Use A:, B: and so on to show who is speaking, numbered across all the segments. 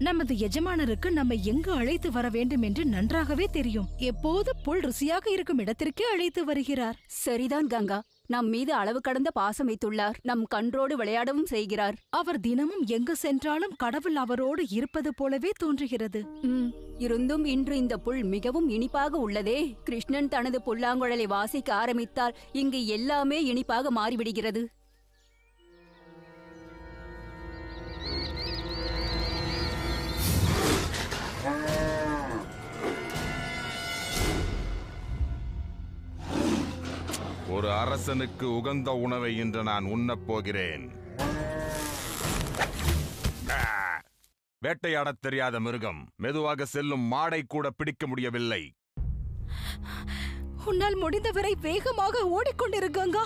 A: நமது எஜமானருக்கு நம்ம எங்கு அழைத்து வர வேண்டும் என்று நன்றாகவே தெரியும். எப்போது புல் ருசியாக இருக்கும் இடத்திற்கே அழைத்து வருகிறார்.
B: சரிதான் கங்கா, நம் மீது அளவு கடந்த பாசம் வைத்துள்ளார். நம் கன்றோடு விளையாடவும் செய்கிறார்.
A: அவர் தினமும் எங்கு சென்றாலும் கடவுள் அவரோடு இருப்பது போலவே தோன்றுகிறது.
B: இருந்தும் இன்று இந்த புல் மிகவும் இனிப்பாக உள்ளதே. கிருஷ்ணன் தனது புல்லாங்குழலை வாசிக்க ஆரம்பித்தால் இங்கு எல்லாமே இனிப்பாக மாறிவிடுகிறது.
C: ஒரு அரசனுக்கு உகந்த உணவை இன்று நான் உண்ணப் போகிறேன். வேட்டையாடத் தெரியாத மிருகம் மெதுவாக செல்லும் மாடை கூட பிடிக்க முடியவில்லை.
A: உன்னால் முடிந்தவரை வேகமாக ஓடிக்கொண்டிருக்கங்க.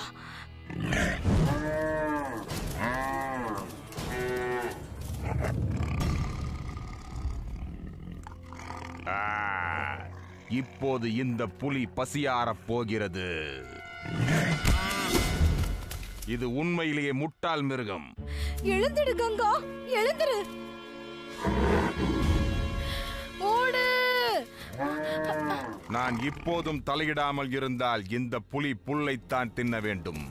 C: இப்போது இந்த புலி பசியாரப் போகிறது. இது உண்மையிலேயே முட்டாள் மிருகம்.
A: எழுந்திடு கங்கா, எழுந்திரு. ஓடு.
C: நான் இப்போதும் தலையிடாமல் இருந்தால் இந்த புலி புல்லைத்தான் தின்ன வேண்டும்.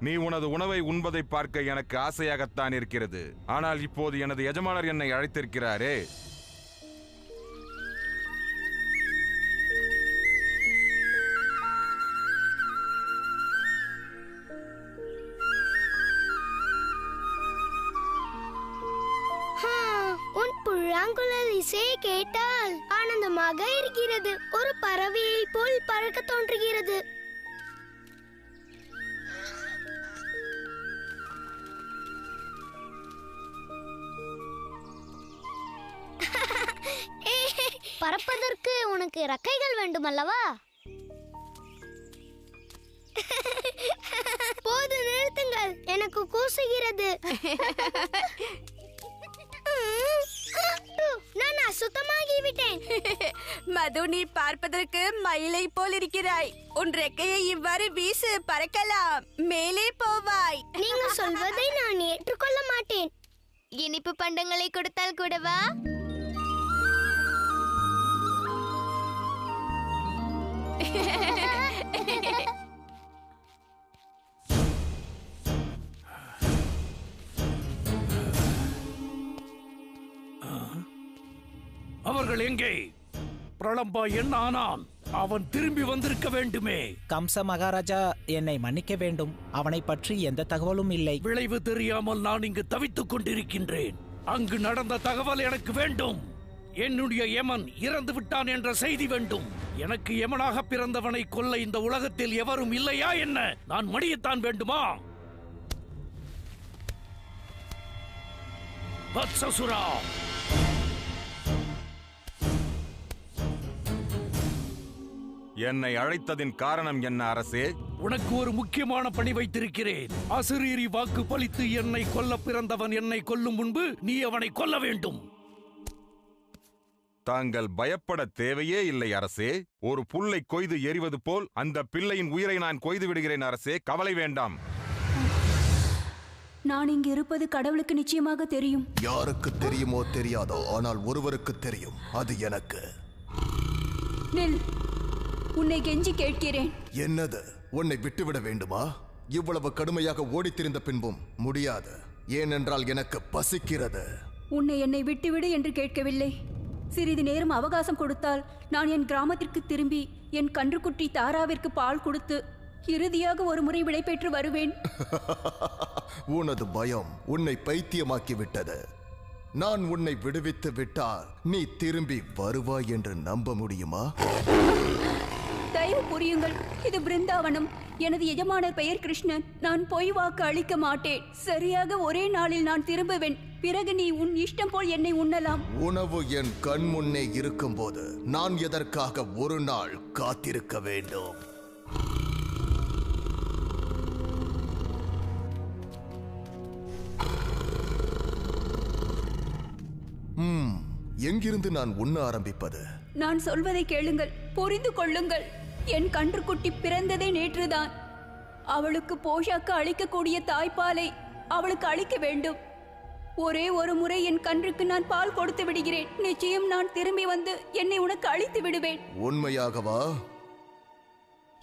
C: நீ உனது உணவை உண்பதை பார்க்க எனக்கு ஆசையாகத்தான் இருக்கிறது. ஆனால் இப்போது எனது எஜமானர் என்னை அழைத்திருக்கிறாரே.
D: உன் புல்லாங்குழல் இசையை கேட்டால் ஆனந்தமாக இருக்கிறது. ஒரு பறவையை போல் பறக்க தோன்றுகிறது. பறப்பதற்கு உனக்கு இறக்கைகள் வேண்டும் அல்லவா? போது, நிறுத்துங்கள், எனக்கு கூசுகிறது. நான் அசுத்தமாகிவிட்டேன்.
B: மது, நீ பார்ப்பதற்கு மயிலை போல் இருக்கிறாய். உன் ரெக்கையை இவ்வாறு வீசு, பறக்கலாம், மேலே போவாய்.
D: நீங்க சொல்வதை நான் ஏற்றுக்கொள்ள மாட்டேன். இனிப்பு பண்டங்களை கொடுத்தால் கூடவா?
E: அவர்கள் எங்கே? பிரளம்பா என்ன ஆனான்? அவன் திரும்பி வந்திருக்க வேண்டுமே.
F: கம்ச மகாராஜா, என்னை மன்னிக்க வேண்டும். அவனை பற்றி எந்த தகவலும் இல்லை.
E: விளைவு தெரியாமல் நான் இங்கு தவித்துக் கொண்டிருக்கின்றேன். அங்கு நடந்த தகவல் எனக்கு வேண்டும். என்னுடைய யமன் இறந்து விட்டான் என்ற செய்தி வேண்டும். எனக்கு யமனாக பிறந்தவனை கொல்ல இந்த உலகத்தில் எவரும் இல்லையா என்ன? நான் மடியத்தான் வேண்டுமா? வத்சசுரா,
C: என்னை அழைத்ததின் காரணம் என்ன அரசே?
E: உனக்கு ஒரு முக்கியமான பணி வைத்திருக்கிறேன். அசரீரி வாக்கு பலித்து என்னை கொல்ல பிறந்தவன் என்னை கொல்லும் முன்பு நீ அவனை கொல்ல வேண்டும்.
C: தாங்கள் பயப்பட தேவையே இல்லை அரசே. ஒரு புல்லை கொய்து எறிவது போல் அந்த பிள்ளையின் உயிரை நான் கொய்து விடுகிறேன் அரசே. கவலை வேண்டாம்.
B: நான் இங்கு இருப்பது கடவுளுக்கு நிச்சயமாக தெரியும்.
G: யாருக்கு தெரியுமோ தெரியாதோ, ஆனால் ஒருவருக்கு தெரியும். அது எனக்கு.
B: நெல், உன்னை கெஞ்சி கேட்கிறேன்.
G: என்னது? உன்னை விட்டுவிட வேண்டுமா? இவ்வளவு கடுமையாக ஓடித்திருந்த பின்பும் முடியாது. ஏனென்றால் எனக்கு பசிக்கிறது.
B: உன்னை என்னை விட்டுவிடு என்று கேட்கவில்லை. சிறிது நேரம் அவகாசம் கொடுத்தால் நான் என் கிராமத்திற்கு திரும்பி என் கன்றுக்குட்டி தாராவிற்கு பால் கொடுத்து இறுதியாக ஒரு முறை விடைபெற்று வருவேன்.
G: உனது பயம் உன்னை பைத்தியமாக்கி விட்டது. நான் உன்னை விடுவித்து விட்டால் நீ திரும்பி வருவாய் என்று நம்ப முடியுமா?
B: தயவு புரியுங்கள், இது பிருந்தாவனம். எனது எஜமானர் பெயர் கிருஷ்ணன். நான் பொய் வாக்கு அளிக்க மாட்டேன். சரியாக ஒரே நாளில் நான் திரும்புவேன். பிறகு நீ உன் இஷ்டம் போல் என்னை உண்ணலாம்.
G: உணவு என் கண் முன்னே இருக்கும்போது நான் எதற்காக ஒரு நாள் காத்திருக்க வேண்டும்? எங்கிருந்து நான் உண்ண ஆரம்பிப்பது?
B: நான் சொல்வதை கேளுங்கள், புரிந்து கொள்ளுங்கள். என் கன்றுக்குட்டி பிறந்ததே நேற்றுதான். அவளுக்கு போஷாக்கு அளிக்கக்கூடிய தாய்ப்பாலை அவளுக்கு அளிக்க வேண்டும். ஒரே ஒரு முறை என் கன்றுக்கு நான் பால் கொடுத்து விடுகிறேன். நிச்சயம் நான் திரும்பி வந்து என்னை உனக்கு அளித்து விடுவேன்.
G: உண்மையாகவா?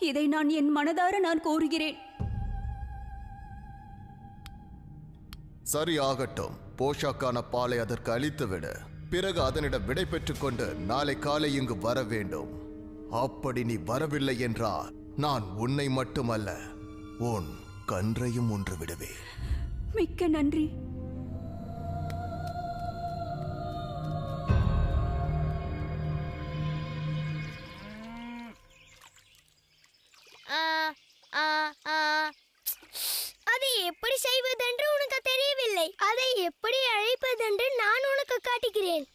B: இதை நான் என் மனதார நான் கூறுகிறேன்.
G: சரி, ஆகட்டும். போஷாக்கான பாலை அதற்கு அளித்துவிடு. பிறகு அதனிடம் விடை பெற்றுக் கொண்டு நாளை காலை இங்கு வர வேண்டும். அப்படி நீ வரவில்லை என்றால் நான் உன்னை மட்டுமல்ல, உன் கன்றையும் ஒன்று விடுவேன்.
B: மிக்க நன்றி.
D: அதை எப்படி செய்வதென்று உனக்கு தெரியவில்லை. அதை எப்படி அழைப்பதென்று நான் உனக்கு காட்டுகிறேன்.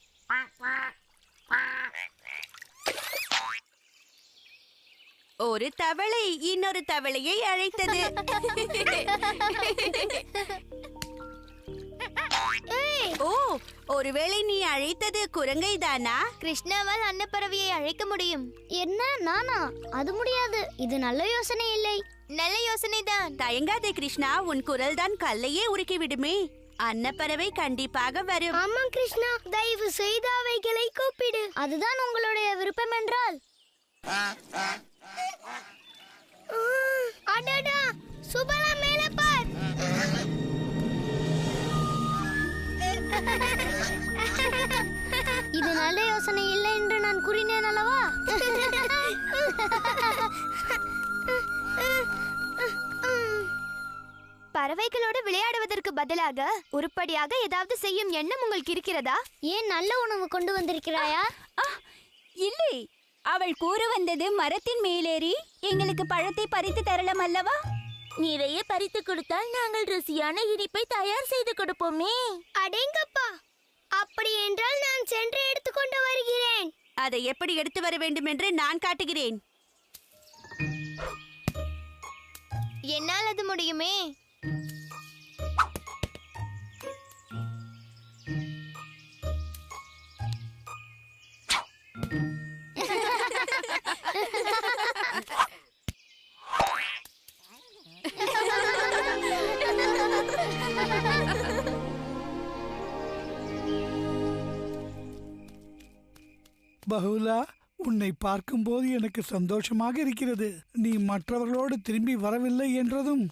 H: ஒரு தவளை இன்னொரு தவளையை அழைத்தது. ஓ, ஒருவேளை நீ அழைத்தது குரங்கை தானா?
D: கிருஷ்ணாவால் அன்னப்பறவையை அழைக்க முடியும். என்ன, நானா? அது முடியாது. இது நல்ல யோசனை இல்லை. நல்ல யோசனை தான்.
H: தயங்காதே கிருஷ்ணா, உன் குரல் தான் கல்லையே உருக்கி விடுமே. அன்னப்பறவை கண்டிப்பாக வரும்.
D: ஆமா கிருஷ்ணா, தயவு செய்து அவைகளை கூப்பிடு. அதுதான் உங்களுடைய விருப்பம் என்றால். அடடா, சுபலா மேலே பார். இது நல்ல யோசனை இல்லை என்று நான் கூறினேன் அல்லவா? பறவைகளோடு விளையாடுவதற்கு பதிலாக உருப்படியாக ஏதாவது செய்யும் எண்ணம் உங்களுக்கு இருக்கிறதா? ஏன் நல்ல உணவு கொண்டு வந்திருக்கிறாயா?
B: இல்லை, அவள் கூற வந்தது மரத்தின் மேலேறி எங்களுக்கு பழத்தை பறித்து தரலாம் அல்லவா?
I: நிறைய பறித்து கொடுத்தால் நாங்கள் ருசியான இனிப்பை தயார் செய்து கொடுப்போமே.
D: அடேங்கப்பா, அப்படி என்றால் நான் சென்று எடுத்துக்கொண்டு வருகிறேன்.
H: அதை எப்படி எடுத்து வர வேண்டும் என்று நான் காட்டுகிறேன்.
D: என்னால் அது முடியுமே.
J: பகுலா, உன்னை பார்க்கும்போது எனக்கு சந்தோஷமாக இருக்கிறது. நீ மற்றவர்களோடு திரும்பி வரவில்லை என்றதும்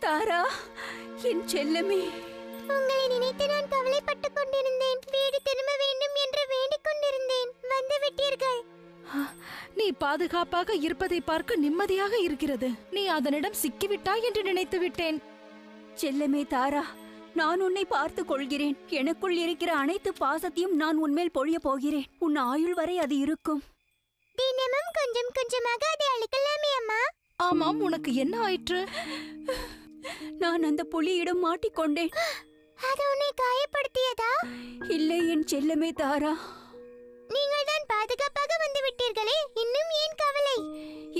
B: தாரா, என் செல்லமே,
D: உங்களை நினைத்து நான் கவலைப்பட்டுக் கொண்டிருந்தேன். வீடு திரும்ப வேண்டும் என்று வேண்டிக் கொண்டிருந்தேன். வந்து விட்டீர்கள்.
A: நீ பாதுகாப்பாக இருப்பதை பார்க்க நிம்மதியாக இருக்கிறது. நீ அதனிடம் சிக்கிவிட்டாய் என்று நினைத்து விட்டேன்.
B: செல்லமே தாரா, நான் உன்னை பார்த்துக் கொள்கிறேன். எனக்குள் இருக்கிற அனைத்து பாசத்தையும் நான் உன்மேல் பொழிய போகிறேன். உன் ஆயுள் வரை அது இருக்கும்.
D: தினமும் கொஞ்சம் கொஞ்சமாக அதை அளிக்கலாமே அம்மா.
A: ஆமாம், உனக்கு என்ன ஆயிற்று?
B: நான் அந்த புலியிடம் மாட்டிக்கொண்டேன்.
D: அது உன்னை காயப்படுத்தியதா?
B: இல்லை என் செல்லமே தாரா.
D: நீங்கள் தான் பாதுகாப்பாக வந்து விட்டீர்களே, இன்னும் ஏன் கவலை?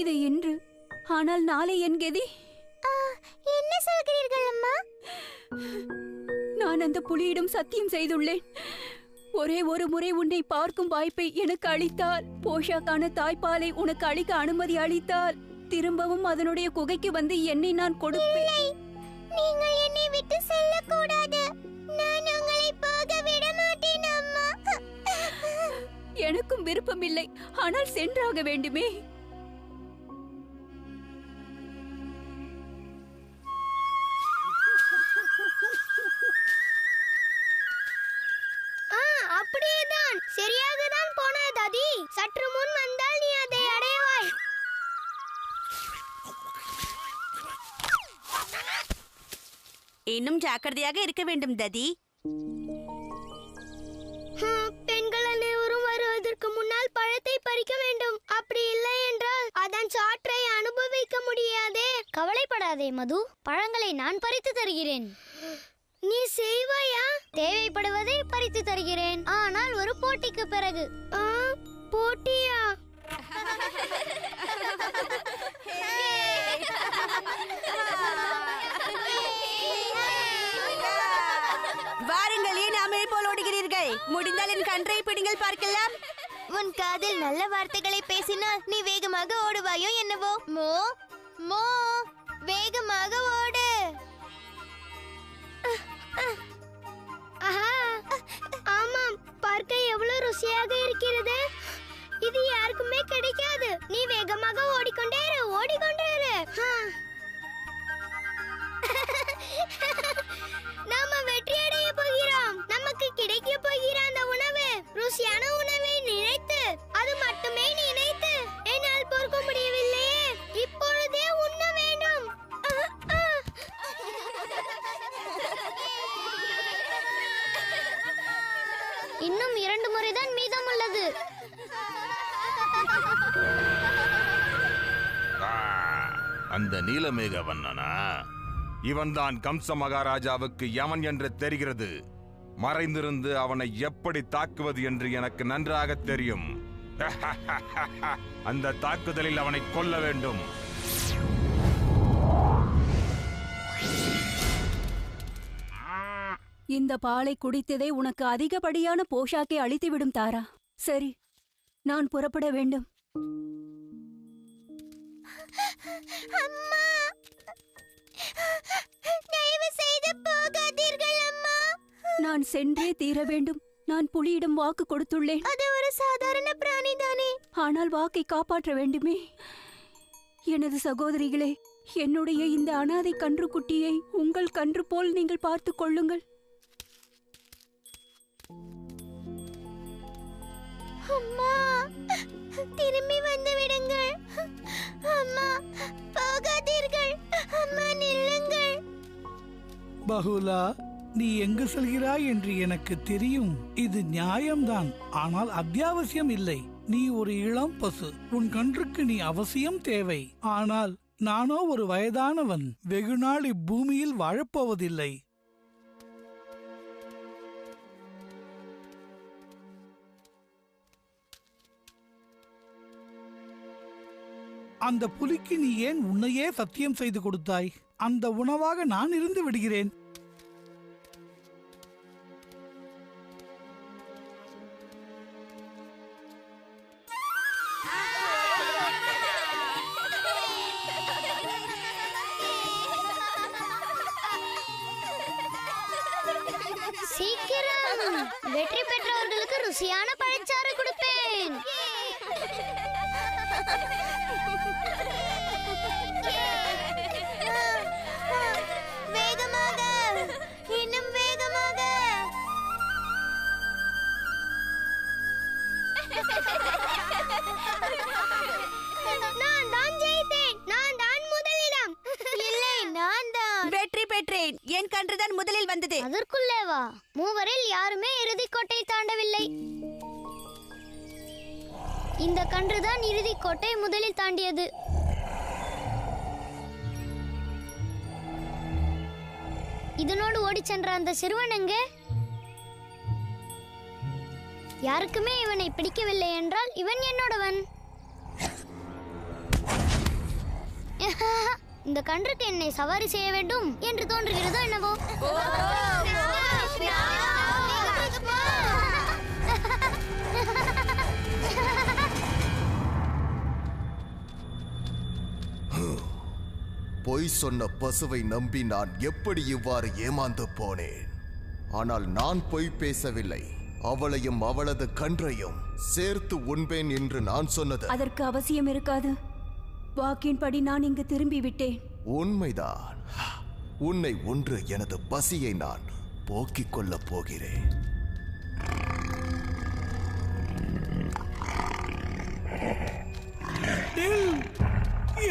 B: இது இன்று, ஆனால் நாளை என் கதி.
D: என்ன சொல்கிறீர்கள் அம்மா?
B: நான் அந்த புலியிடம் சத்தியம் செய்துள்ளேன். ஒரே ஒரு முறை உன்னை பார்க்கும் வாய்ப்பை எனக்கு அளித்தால், போஷாக்கான தாய்ப்பாலை உனக்கு அளிக்க அனுமதி அளித்தால், திரும்பவும் அதனுடைய குகைக்கு வந்து என்னை நான் கொடுப்பேன்.
D: நீங்கள் என்னை விட்டு செல்லக்கூடாது. நான் உங்களை போக விட மாட்டேன் அம்மா.
B: எனக்கும் விருப்பமில்லை, ஆனால் சென்றாக வேண்டுமே.
D: அப்படியேதான், சரியாக தான் போனது தாதி. சற்று முன் வந்தால் நீ அதை அடைவாய்.
H: இன்னும் ஜாக்கிரதையாக இருக்க வேண்டும் ததி.
D: பெண்கள் அனைவரும் வருவதற்கு முன்னால் பழத்தை பறிக்க வேண்டும். அப்படி இல்லை என்றால் அதன் சாற்றை அனுபவிக்க முடியாதே.
K: கவலைப்படாதே மது, பழங்களை நான் பறித்து தருகிறேன்.
D: நீ செய்வாயா?
K: தேவைப்படுவதை பறித்து தருகிறேன், ஆனால் ஒரு போட்டிக்கு பிறகு.
D: போட்டியா?
H: வாருங்கள், ஏன் அமிழ் போல் ஓடுகிறீர்கள்? முடிந்தால் என் கன்றை பிடிங்கள் பார்க்கலாம்.
K: உன் காதில் நல்ல வார்த்தைகளை பேசினால் நீ வேகமாக ஓடுவாயோ என்னவோ? மோ மோ, வேகமாக ஓடு.
D: ஆமாம், பார்க்க எவ்வளவு ருசியாக இருக்கிறது. இது யாருக்குமே கிடைக்காது. நீ வேகமாக ஓடிக்கொண்டே இரு, ஓடிக்கொண்டே இரு. நாம வெற்றி அடைய போகிறோம். நமக்கு கிடைக்க போகிற அந்த உணவு ருசியான உணவை நினைத்து, அது மட்டுமே நினைத்து என்னால் பொறுக்க முடியவில்லையே. இப்பொழுதே உண்ண வேண்டும்.
K: இன்னும் 2 முறைதான் மீதம் உள்ளது.
C: அந்த நீலமேக வண்ணனா? இவன்தான் கம்ச மகாராஜாவுக்கு யமன் என்று தெரிகிறது. மறைந்திருந்து அவனை எப்படி தாக்குவது என்று எனக்கு நன்றாக தெரியும். அந்த தாக்குதலில் அவனை கொல்ல வேண்டும்.
B: இந்த பாலை குடித்ததே உனக்கு அதிகப்படியான போஷாக்கை அளித்துவிடும் தாரா. சரி, நான் புறப்பட வேண்டும்.
K: அம்மா, தயவு செய்து போகாதீர்கள் அம்மா.
B: நான் சென்றே தீர வேண்டும். நான் புலியிடம் வாக்கு கொடுத்துள்ளேன்.
K: அது ஒரு சாதாரண பிராணி தானே.
B: ஆனால் வாக்கை காப்பாற்ற வேண்டுமே. எனது சகோதரிகளே, என்னுடைய இந்த அனாதை கன்றுக்குட்டியை உங்கள் கன்று போல் நீங்கள் பார்த்துக் கொள்ளுங்கள்.
K: அம்மா, திரும்பி வந்து விடுங்கள். அம்மா, போகாதீர்கள். அம்மா, நில்லுங்கள்.
J: பகுலா, நீ எங்கு செல்கிறாய் என்று எனக்கு தெரியும். இது நியாயம்தான், ஆனால் அத்தியாவசியம் இல்லை. நீ ஒரு இளம் பசு. உன் கன்றுக்கு நீ அவசியம் தேவை. ஆனால் நானோ ஒரு வயதானவன். வெகுநாள் இப்பூமியில் வாழப்போவதில்லை. அந்த புலிக்கு நீ ஏன் உன்னையே சத்தியம் செய்து கொடுத்தாய்? அந்த உணவாக நான் இருந்து விடுகிறேன்.
K: சீக்கிரம் வெற்றி பெற்றவர்களுக்கு ருசியான பழச்சாறு கொடுப்பேன். வேகமாக, இன்னும் வேகமாக.
D: நான் தான் ஜெயித்தேன். நான் தான் முதலிடம்.
K: இல்லை, நான் தான்
H: வெற்றி பெற்றேன். என் கன்றுதான் முதலில் வந்தது.
K: அதற்குள்ளேவா? மூவரில் யாருமே இறுதிக்கோட்டை தாண்டவில்லை. இந்த கன்றுதான் இறுதிக்கோட்டை முதலில் தாண்டியது. இதனோடு ஓடிச் சென்ற அந்த சிறுவன் எங்கே? யாருக்குமே இவனை பிடிக்கவில்லை என்றால் இவன் என்னோடவன். இந்த கன்றுக்கு என்னை சவாரி செய்ய வேண்டும் என்று தோன்றுகிறதோ என்னவோ.
G: பொய் சொன்ன பசுவை நம்பி நான் எப்படி இவ்வாறு ஏமாந்து போனேன். ஆனால் நான் பொய் பேசவில்லை. அவளையும் அவளது கன்றையும் சேர்த்து உண்பேன் என்று நான் சொன்னது.
B: அதற்கு அவசியம் இருக்காது. வாக்கின்படி நான் இங்கு திரும்பி விட்டேன்.
G: உண்மைதான். உன்னை ஒன்று எனது பசியை நான் போக்கிக் கொள்ளப் போகிறேன்.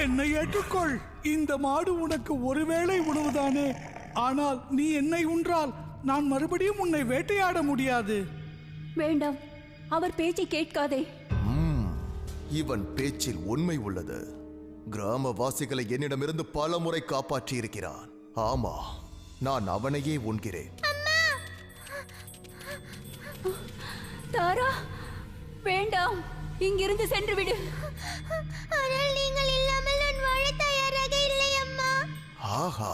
J: என்னை ஏற்றுக்கொள். இந்த மாடு உனக்கு ஒருவேளை உணவுதானே. ஆனால் நீ என்னை உன்றால் நான் மறுபடியும் உன்னை வேட்டையாட முடியாது.
B: வேண்டாம், அவர் பேச்சை கேட்காதே.
G: இவன் பேச்சில் உண்மை உள்ளது. கிராமவாசிகளை என்னிடமிருந்து பல முறை காப்பாற்றி இருக்கிறான். ஆமா, நான் அவனையே உண்கிறேன்.
B: தாரா, வேண்டாம், இங்கிருந்து சென்று விடு.
K: ஆனால் நீங்கள் இல்லாமல் நான் வாழ தயாராக இல்லை அம்மா.
G: ஆஹா,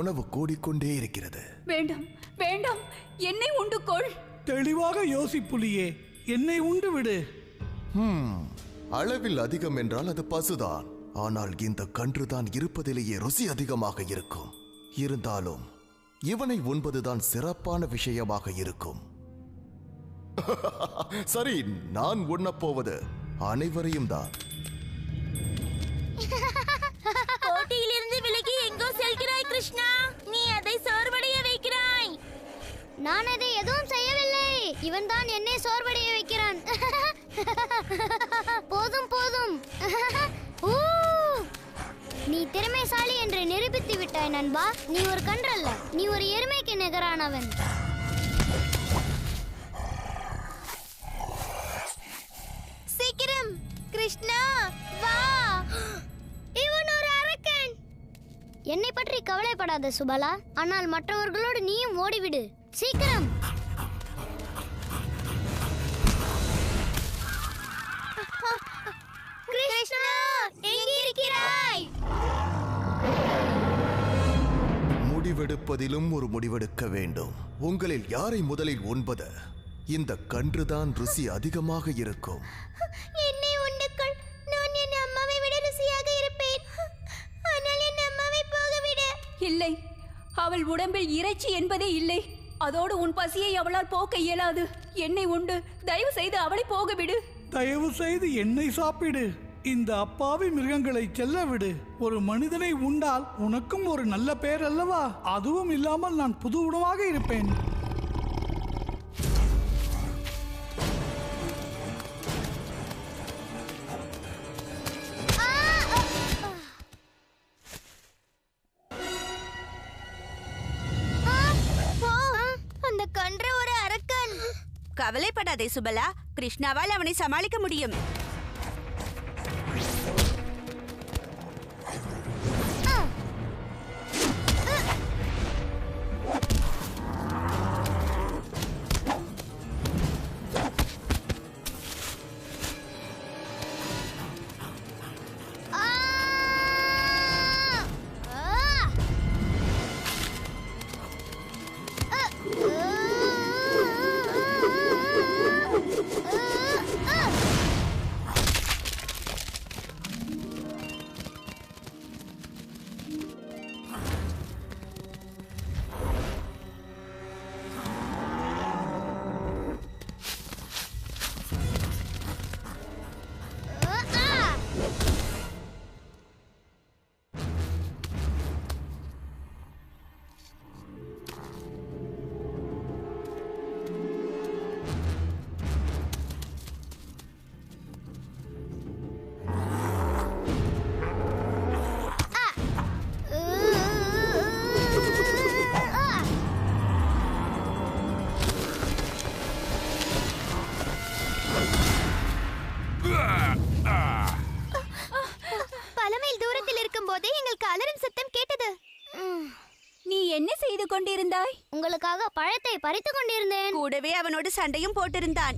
G: உணவு கூடிக்கொண்டே இருக்கிறது.
B: வேண்டாம் வேண்டாம், என்னை உண்டுகொள்.
J: தெளிவாக யோசிப்புலியே, என்னை உண்டு விடு.
G: அளவில் அதிகம் என்றால் அது பசுதான். ஆனால் இந்த கன்றுதான் இருப்பதிலேயே ருசி அதிகமாக இருக்கும். இருந்தாலும் இவனை உண்பதுதான் சிறப்பான விஷயமாக இருக்கும். சரி, நான் உண்ணப்போவது அனைவரையும் தான்.
I: போட்டியிலிருந்து விலகி எங்கோ செல்கிறாய் கிருஷ்ணா. நீ அதை சோர்வடைய வைக்கிறாய்.
K: நான் அதை எதுவும் செய்யவில்லை. இவன் தான் என்னை சோர்வடைய வைக்கிறான். போதும் போதும். நீ திறமைசாலி என்று நிரூபித்து விட்டாய் நண்பா. நீ ஒரு கன்றல்ல, நீ ஒரு எருமைக்கு நிகரானவன். சீக்கிரம் கிருஷ்ணா, வா. இவன் ஒரு அரக்கன். என்னை பற்றி கவலைப்படாத சுபலா. ஆனால் மற்றவர்களோடு நீயும் ஓடிவிடு. சீக்கிரம். கிருஷ்ணா, எங்கே இருக்கிறாய்?
G: முடிவெடுப்பதிலும் ஒரு முடிவெடுக்க வேண்டும். உங்களில் யாரை முதலில் உண்பது? இந்த கன்றுதான் ருசி அதிகமாக இருக்கும்.
K: என்னை உண்டுக்கள். நான் என் அம்மாவை விட ருசியாக இருப்பேன். ஆனால் என் அம்மாவை போகவிட.
B: இல்லை, அவள் உடம்பில் இறைச்சி என்பதே இல்லை. அதோடு உன் பசியை அவளால் போக்க இயலாது. என்னை உண்டு, தயவு செய்து அவளை போக விடு.
J: தயவு செய்து என்னை சாப்பிடு. இந்த அப்பாவி மிருகங்களை செல்ல விடு. ஒரு மனிதனை உண்டால் உனக்கும் ஒரு நல்ல பெயர் அல்லவா? அதுவும் இல்லாமல் நான் புது உணவாக இருப்பேன்.
K: அந்த கன்று ஒரு அரக்கன்.
H: கவலைப்படாதே சுபலா, கிருஷ்ணாவால் அவனை சமாளிக்க முடியும்.
B: கொண்டிருந்தாய்?
K: உங்களுக்காக பழத்தை பறித்துக் கொண்டிருந்தேன்.
H: கூடவே அவனோடு சண்டையும் போட்டிருந்தான்.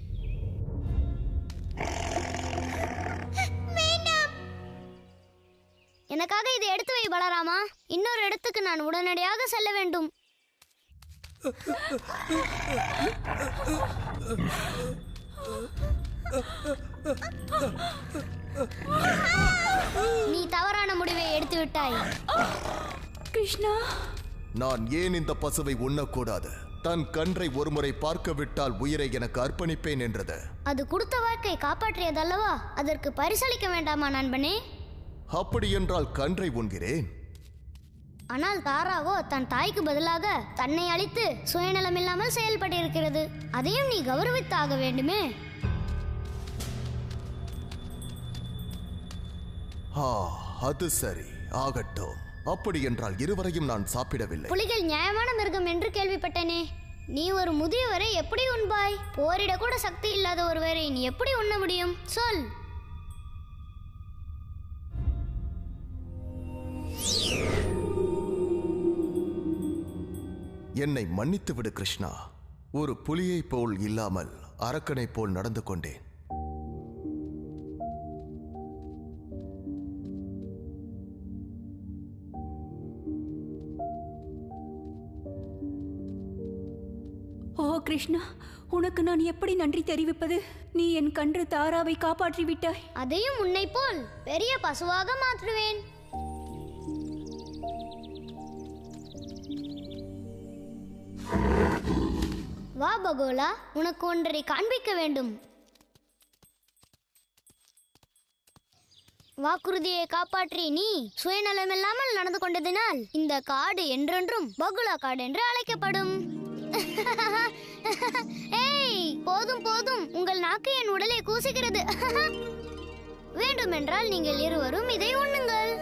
K: வேண்டாம். எனக்காக இதை எடுத்து வை பலராமா. இன்னொரு இடத்துக்கு நான் உடனடியாக செல்ல வேண்டும். நீ தவறான முடிவை எடுத்து விட்டாய்.
B: கிருஷ்ணா,
G: நான் ஏன் இந்த பசுவை உண்ணக்கூடாது? தன் கன்றை ஒருமுறை பார்க்க விட்டால் உயிரை எனக்கு அர்ப்பணிப்பேன் என்றது.
K: அது கொடுத்த வாக்கை காப்பாற்றியதல்லவா? அதற்கு பரிசளிக்க வேண்டாமா நண்பனே?
G: அப்படி என்றால் கன்றை உண்கிறேன்.
K: ஆனால் தாராவோ தன் தாய்க்கு பதிலாக தன்னை அழித்து சுயநலமில்லாமல் செயல்பட்டிருக்கிறது. அதையும் நீ கௌரவித்தாக வேண்டுமே.
G: அது சரி, ஆகட்டும். அப்படி என்றால் இருவரையும் நான் சாப்பிடவில்லை.
K: புலிகள் நியாயமான மிருகம் என்று கேள்விப்பட்டேனே. நீ ஒரு முதியவரை எப்படி உண்பாய்? போரிட கூட சக்தி இல்லாத ஒருவரை நீ எப்படி உண்ண முடியும்? சொல்.
G: என்னை மன்னித்து விடு கிருஷ்ணா. ஒரு புலியைப் போல் இல்லாமல் அரக்கனைப் போல் நடந்து கொண்டேன்.
B: ஓ கிருஷ்ணா, உனக்கு நான் எப்படி நன்றி தெரிவிப்பது? நீ என் கன்று தாராவை காப்பாற்றி விட்டாய்.
K: அதையும் உன்னை போல் பெரிய பசுவாக மாற்றுவேன். வா பகோலா, உனக்கு ஒன்றை காண்பிக்க வேண்டும். வாக்குறுதியை காப்பாற்றி நீ சுயநலமில்லாமல் நடந்து கொண்டதினால் இந்த காடு என்றென்றும் பகுலா காடு என்று அழைக்கப்படும். ஏய், போதும் போதும், உங்கள் நாக்கு என் உடலை கூசுகிறது. வேண்டுமென்றால் நீங்கள் இருவரும் இதை உண்ணுங்கள்.